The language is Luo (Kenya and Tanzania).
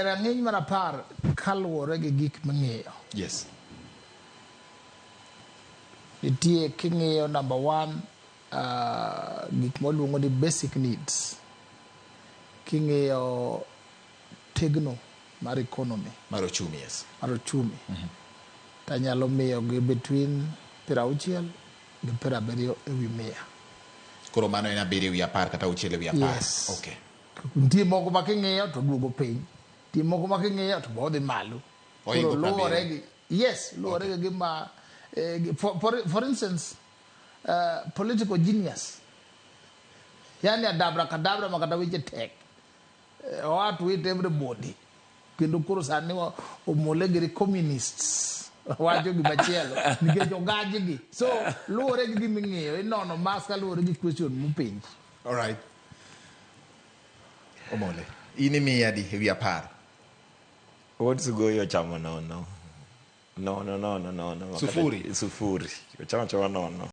Rang'iny mar 10 kaluwore gi gik mang'eyo. Yes. Nitie king'iyo number 1 gik maluongo ni basic needs. King'iyo tegno mar economy. Mar ochumi, yes. Mar ochumi. Tanyalo miyo gi between 60 gi 70 ewi 100. Koro mano en 7 ewi 10 kata 6 ewi 10. Yes. Okay. Nitie moko ma king'iyo to duogo piny. Nitie moko ma king'iyo to bodhi malo. Koro luwore gi luwore gi gima for instance political genius. Yani adabra kadabra makata weche tek. Watu with everybody. Kendo koro sani omole gi communists. Wacho gi machielo nikech ogaji gi. So luwore gi gima ing'eyo inono mas ka luwore gi question mopenj. All right. Omole. Ini miya di ewi 10. What's goyo chamo nono? No. Sufuri. Sufuri. Chamo nono.